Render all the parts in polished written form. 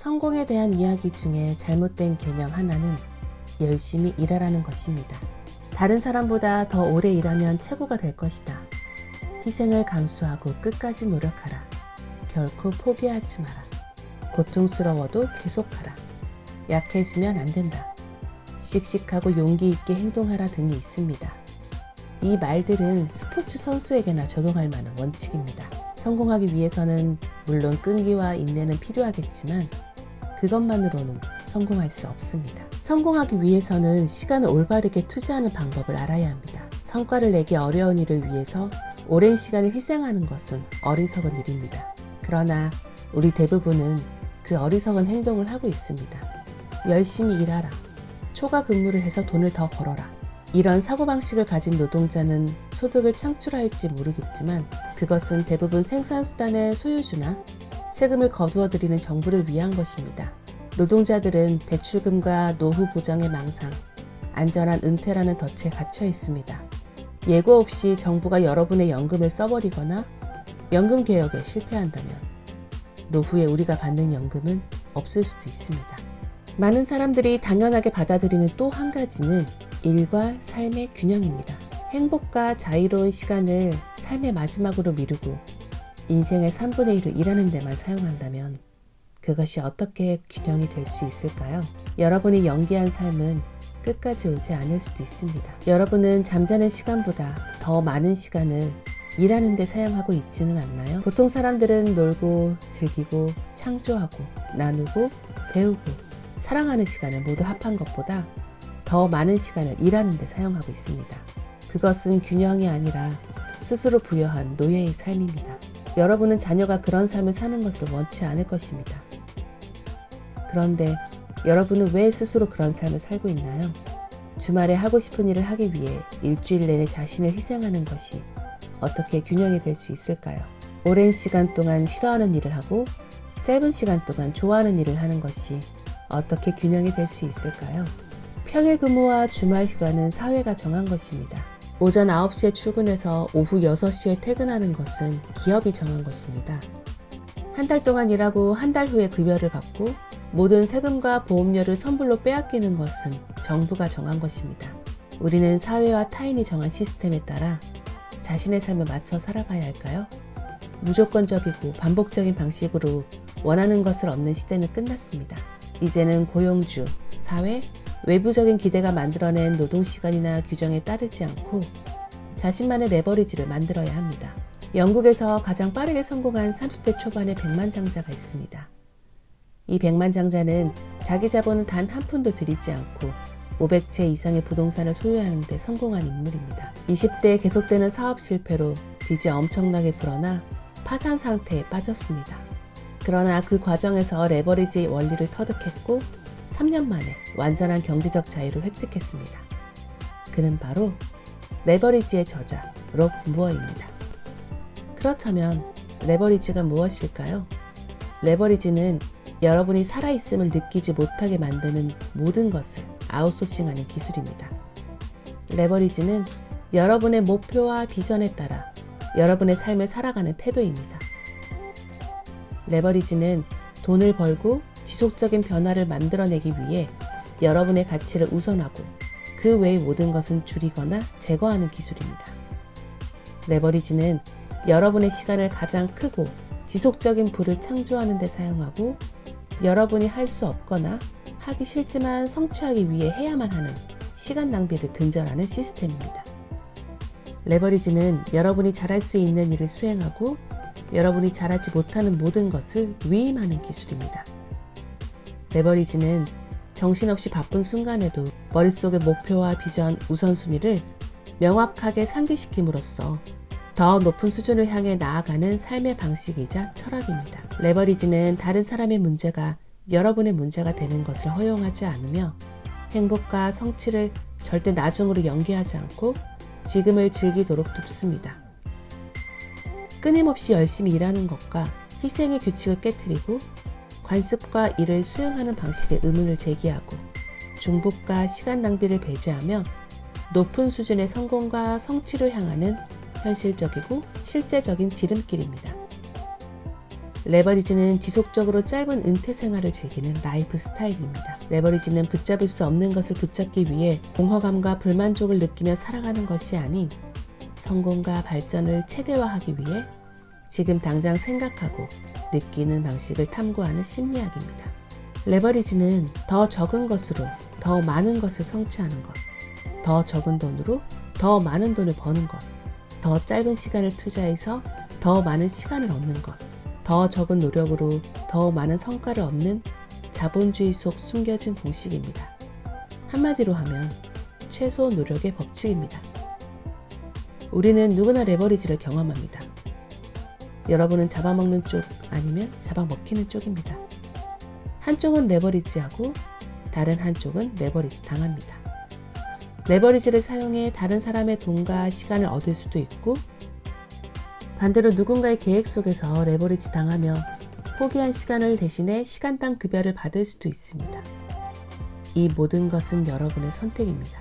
성공에 대한 이야기 중에 잘못된 개념 하나는 열심히 일하라는 것입니다. 다른 사람보다 더 오래 일하면 최고가 될 것이다. 희생을 감수하고 끝까지 노력하라. 결코 포기하지 마라. 고통스러워도 계속하라. 약해지면 안 된다. 씩씩하고 용기 있게 행동하라 등이 있습니다. 이 말들은 스포츠 선수에게나 적용할 만한 원칙입니다. 성공하기 위해서는 물론 끈기와 인내는 필요하겠지만 그것만으로는 성공할 수 없습니다. 성공하기 위해서는 시간을 올바르게 투자하는 방법을 알아야 합니다. 성과를 내기 어려운 일을 위해서 오랜 시간을 희생하는 것은 어리석은 일입니다. 그러나 우리 대부분은 그 어리석은 행동을 하고 있습니다. 열심히 일하라. 초과 근무를 해서 돈을 더 벌어라. 이런 사고방식을 가진 노동자는 소득을 창출할지 모르겠지만 그것은 대부분 생산수단의 소유주나 세금을 거두어들이는 정부를 위한 것입니다. 노동자들은 대출금과 노후 보장의 망상, 안전한 은퇴라는 덫에 갇혀 있습니다. 예고 없이 정부가 여러분의 연금을 써버리거나 연금 개혁에 실패한다면 노후에 우리가 받는 연금은 없을 수도 있습니다. 많은 사람들이 당연하게 받아들이는 또 한 가지는 일과 삶의 균형입니다. 행복과 자유로운 시간을 삶의 마지막으로 미루고 인생의 3분의 1을 일하는 데만 사용한다면 그것이 어떻게 균형이 될 수 있을까요? 여러분이 연기한 삶은 끝까지 오지 않을 수도 있습니다. 여러분은 잠자는 시간보다 더 많은 시간을 일하는 데 사용하고 있지는 않나요? 보통 사람들은 놀고 즐기고 창조하고 나누고 배우고 사랑하는 시간을 모두 합한 것보다 더 많은 시간을 일하는 데 사용하고 있습니다. 그것은 균형이 아니라 스스로 부여한 노예의 삶입니다. 여러분은 자녀가 그런 삶을 사는 것을 원치 않을 것입니다. 그런데 여러분은 왜 스스로 그런 삶을 살고 있나요? 주말에 하고 싶은 일을 하기 위해 일주일 내내 자신을 희생하는 것이 어떻게 균형이 될 수 있을까요? 오랜 시간 동안 싫어하는 일을 하고 짧은 시간 동안 좋아하는 일을 하는 것이 어떻게 균형이 될 수 있을까요? 평일 근무와 주말 휴가는 사회가 정한 것입니다. 오전 9시에 출근해서 오후 6시에 퇴근하는 것은 기업이 정한 것입니다. 한 달 동안 일하고 한 달 후에 급여를 받고 모든 세금과 보험료를 선불로 빼앗기는 것은 정부가 정한 것입니다. 우리는 사회와 타인이 정한 시스템에 따라 자신의 삶을 맞춰 살아가야 할까요? 무조건적이고 반복적인 방식으로 원하는 것을 얻는 시대는 끝났습니다. 이제는 고용주, 사회, 외부적인 기대가 만들어낸 노동시간이나 규정에 따르지 않고 자신만의 레버리지를 만들어야 합니다. 영국에서 가장 빠르게 성공한 30대 초반의 백만장자가 있습니다. 이 백만장자는 자기 자본은 단 한 푼도 들이지 않고 500채 이상의 부동산을 소유하는 데 성공한 인물입니다. 20대에 계속되는 사업 실패로 빚이 엄청나게 불어나 파산 상태에 빠졌습니다. 그러나 그 과정에서 레버리지 원리를 터득했고 3년 만에 완전한 경제적 자유를 획득했습니다. 그는 바로 레버리지의 저자 록 무어입니다. 그렇다면 레버리지가 무엇일까요? 레버리지는 여러분이 살아있음을 느끼지 못하게 만드는 모든 것을 아웃소싱하는 기술입니다. 레버리지는 여러분의 목표와 비전에 따라 여러분의 삶을 살아가는 태도입니다. 레버리지는 돈을 벌고 지속적인 변화를 만들어내기 위해 여러분의 가치를 우선하고 그 외의 모든 것은 줄이거나 제거하는 기술입니다. 레버리지는 여러분의 시간을 가장 크고 지속적인 부를 창조하는 데 사용하고 여러분이 할 수 없거나 하기 싫지만 성취하기 위해 해야만 하는 시간 낭비를 근절하는 시스템입니다. 레버리지는 여러분이 잘할 수 있는 일을 수행하고 여러분이 잘하지 못하는 모든 것을 위임하는 기술입니다. 레버리지는 정신없이 바쁜 순간에도 머릿속의 목표와 비전, 우선순위를 명확하게 상기시킴으로써 더 높은 수준을 향해 나아가는 삶의 방식이자 철학입니다. 레버리지는 다른 사람의 문제가 여러분의 문제가 되는 것을 허용하지 않으며 행복과 성취를 절대 나중으로 연기하지 않고 지금을 즐기도록 돕습니다. 끊임없이 열심히 일하는 것과 희생의 규칙을 깨트리고 관습과 일을 수행하는 방식에 의문을 제기하고 중복과 시간 낭비를 배제하며 높은 수준의 성공과 성취를 향하는 현실적이고 실제적인 지름길입니다. 레버리지는 지속적으로 짧은 은퇴 생활을 즐기는 라이프 스타일입니다. 레버리지는 붙잡을 수 없는 것을 붙잡기 위해 공허감과 불만족을 느끼며 살아가는 것이 아닌 성공과 발전을 최대화하기 위해 지금 당장 생각하고 느끼는 방식을 탐구하는 심리학입니다. 레버리지는 더 적은 것으로 더 많은 것을 성취하는 것, 더 적은 돈으로 더 많은 돈을 버는 것, 더 짧은 시간을 투자해서 더 많은 시간을 얻는 것, 더 적은 노력으로 더 많은 성과를 얻는 자본주의 속 숨겨진 공식입니다. 한마디로 하면 최소 노력의 법칙입니다. 우리는 누구나 레버리지를 경험합니다. 여러분은 잡아먹는 쪽 아니면 잡아먹히는 쪽입니다. 한쪽은 레버리지하고 다른 한쪽은 레버리지 당합니다. 레버리지를 사용해 다른 사람의 돈과 시간을 얻을 수도 있고 반대로 누군가의 계획 속에서 레버리지 당하며 포기한 시간을 대신해 시간당 급여를 받을 수도 있습니다. 이 모든 것은 여러분의 선택입니다.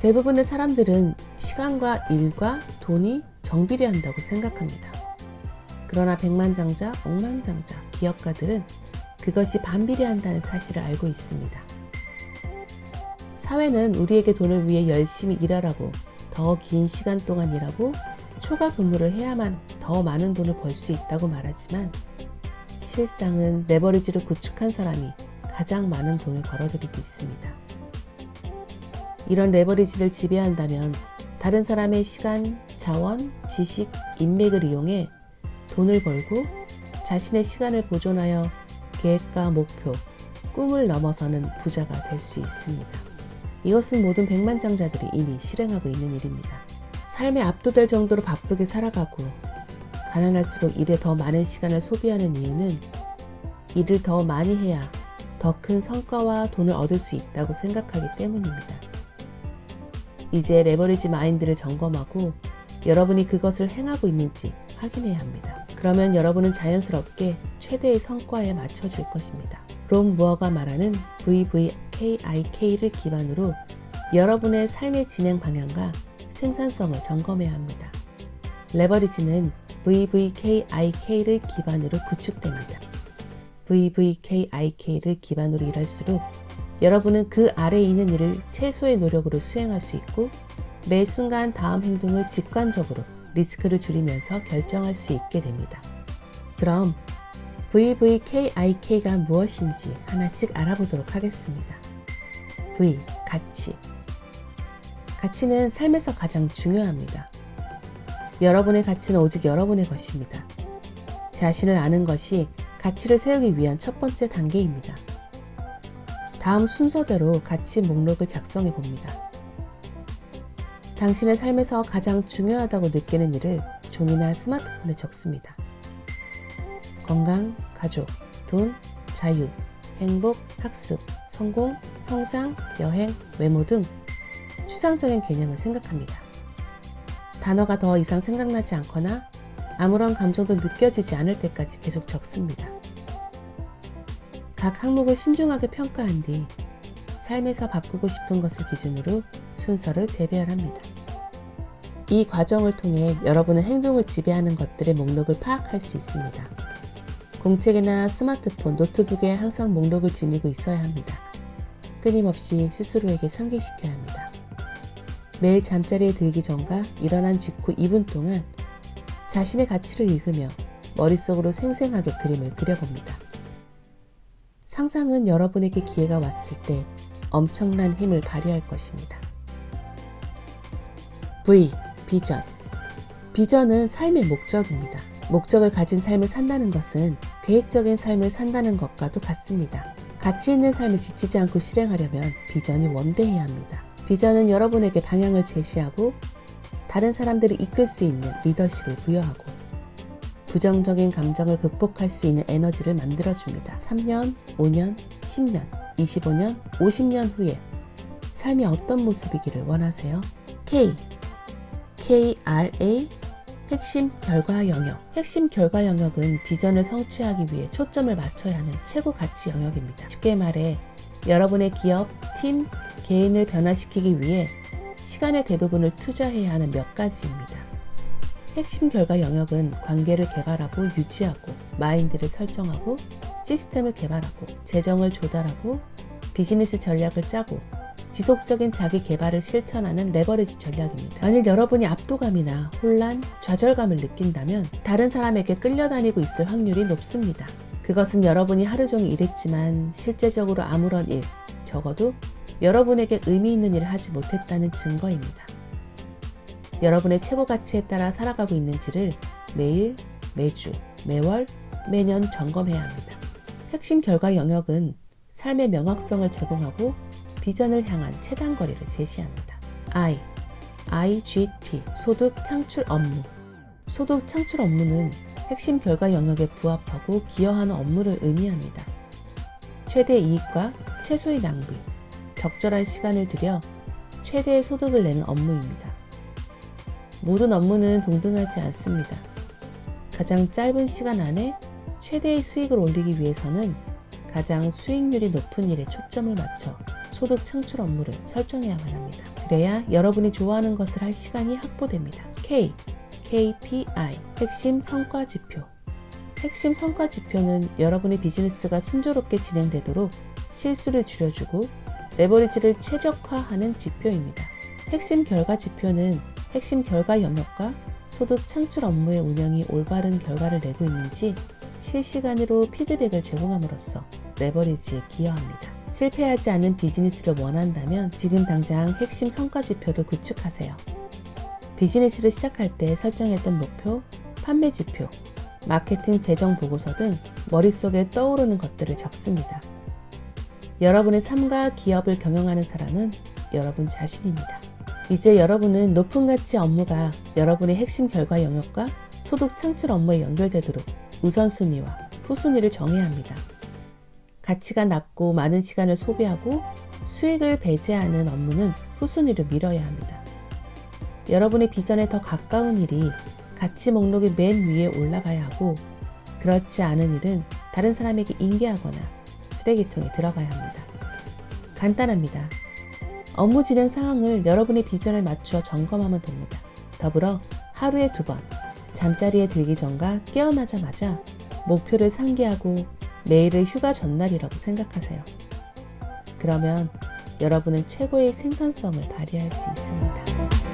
대부분의 사람들은 시간과 일과 돈이 정비례한다고 생각합니다. 그러나 백만장자, 억만장자, 기업가들은 그것이 반비례한다는 사실을 알고 있습니다. 사회는 우리에게 돈을 위해 열심히 일하라고 더 긴 시간 동안 일하고 초과 근무를 해야만 더 많은 돈을 벌 수 있다고 말하지만 실상은 레버리지를 구축한 사람이 가장 많은 돈을 벌어들이고 있습니다. 이런 레버리지를 지배한다면 다른 사람의 시간, 자원, 지식, 인맥을 이용해 돈을 벌고 자신의 시간을 보존하여 계획과 목표, 꿈을 넘어서는 부자가 될 수 있습니다. 이것은 모든 백만장자들이 이미 실행하고 있는 일입니다. 삶에 압도될 정도로 바쁘게 살아가고 가난할수록 일에 더 많은 시간을 소비하는 이유는 일을 더 많이 해야 더 큰 성과와 돈을 얻을 수 있다고 생각하기 때문입니다. 이제 레버리지 마인드를 점검하고 여러분이 그것을 행하고 있는지 확인해야 합니다. 그러면 여러분은 자연스럽게 최대의 성과에 맞춰질 것입니다. 롬 무어가 말하는 VVKIK를 기반으로 여러분의 삶의 진행 방향과 생산성을 점검해야 합니다. 레버리지는 VVKIK를 기반으로 구축됩니다. VVKIK를 기반으로 일할수록 여러분은 그 아래에 있는 일을 최소의 노력으로 수행할 수 있고 매 순간 다음 행동을 직관적으로 리스크를 줄이면서 결정할 수 있게 됩니다. 그럼 VVKIK가 무엇인지 하나씩 알아보도록 하겠습니다. V. 가치. 가치는 삶에서 가장 중요합니다. 여러분의 가치는 오직 여러분의 것입니다. 자신을 아는 것이 가치를 세우기 위한 첫 번째 단계입니다. 다음 순서대로 가치 목록을 작성해 봅니다. 당신의 삶에서 가장 중요하다고 느끼는 일을 종이나 스마트폰에 적습니다. 건강, 가족, 돈, 자유, 행복, 학습, 성공, 성장, 여행, 외모 등 추상적인 개념을 생각합니다. 단어가 더 이상 생각나지 않거나 아무런 감정도 느껴지지 않을 때까지 계속 적습니다. 각 항목을 신중하게 평가한 뒤 삶에서 바꾸고 싶은 것을 기준으로 순서를 재배열합니다. 이 과정을 통해 여러분은 행동을 지배하는 것들의 목록을 파악할 수 있습니다. 공책이나 스마트폰, 노트북에 항상 목록을 지니고 있어야 합니다. 끊임없이 스스로에게 상기시켜야 합니다. 매일 잠자리에 들기 전과 일어난 직후 2분 동안 자신의 가치를 읽으며 머릿속으로 생생하게 그림을 그려봅니다. 상상은 여러분에게 기회가 왔을 때 엄청난 힘을 발휘할 것입니다. V. 비전. 비전은 삶의 목적입니다. 목적을 가진 삶을 산다는 것은 계획적인 삶을 산다는 것과도 같습니다. 가치 있는 삶을 지치지 않고 실행하려면 비전이 원대해야 합니다. 비전은 여러분에게 방향을 제시하고 다른 사람들을 이끌 수 있는 리더십을 부여하고 부정적인 감정을 극복할 수 있는 에너지를 만들어줍니다. 3년, 5년, 10년, 25년, 50년 후에 삶이 어떤 모습이기를 원하세요? K. KRA. 핵심 결과 영역. 핵심 결과 영역은 비전을 성취하기 위해 초점을 맞춰야 하는 최고 가치 영역입니다. 쉽게 말해 여러분의 기업, 팀, 개인을 변화시키기 위해 시간의 대부분을 투자해야 하는 몇 가지입니다. 핵심 결과 영역은 관계를 개발하고 유지하고 마인드를 설정하고 시스템을 개발하고 재정을 조달하고 비즈니스 전략을 짜고 지속적인 자기 개발을 실천하는 레버리지 전략입니다. 만일 여러분이 압도감이나 혼란, 좌절감을 느낀다면 다른 사람에게 끌려다니고 있을 확률이 높습니다. 그것은 여러분이 하루 종일 일했지만 실제적으로 아무런 일, 적어도 여러분에게 의미 있는 일을 하지 못했다는 증거입니다. 여러분의 최고 가치에 따라 살아가고 있는지를 매일, 매주, 매월, 매년 점검해야 합니다. 핵심 결과 영역은 삶의 명확성을 제공하고 비전을 향한 최단 거리를 제시합니다. IGP, 소득 창출 업무. 소득 창출 업무는 핵심 결과 영역에 부합하고 기여하는 업무를 의미합니다. 최대 이익과 최소의 낭비, 적절한 시간을 들여 최대의 소득을 내는 업무입니다. 모든 업무는 동등하지 않습니다. 가장 짧은 시간 안에 최대의 수익을 올리기 위해서는 가장 수익률이 높은 일에 초점을 맞춰 소득 창출 업무를 설정해야만 합니다. 그래야 여러분이 좋아하는 것을 할 시간이 확보됩니다. KPI, 핵심 성과 지표. 핵심 성과 지표는 여러분의 비즈니스가 순조롭게 진행되도록 실수를 줄여주고 레버리지를 최적화하는 지표입니다. 핵심 결과 지표는 핵심 결과 영역과 소득 창출 업무의 운영이 올바른 결과를 내고 있는지 실시간으로 피드백을 제공함으로써 레버리지에 기여합니다. 실패하지 않는 비즈니스를 원한다면 지금 당장 핵심 성과 지표를 구축하세요. 비즈니스를 시작할 때 설정했던 목표, 판매 지표, 마케팅 재정 보고서 등 머릿속에 떠오르는 것들을 적습니다. 여러분의 삶과 기업을 경영하는 사람은 여러분 자신입니다. 이제 여러분은 높은 가치 업무가 여러분의 핵심 결과 영역과 소득 창출 업무에 연결되도록 우선순위와 후순위를 정해야 합니다. 가치가 낮고 많은 시간을 소비하고 수익을 배제하는 업무는 후순위로 미뤄야 합니다. 여러분의 비전에 더 가까운 일이 가치 목록의 맨 위에 올라가야 하고 그렇지 않은 일은 다른 사람에게 인계하거나 쓰레기통에 들어가야 합니다. 간단합니다. 업무 진행 상황을 여러분의 비전에 맞추어 점검하면 됩니다. 더불어 하루에 2번, 잠자리에 들기 전과 깨어나자마자 목표를 상기하고 매일을 휴가 전날이라고 생각하세요. 그러면 여러분은 최고의 생산성을 발휘할 수 있습니다.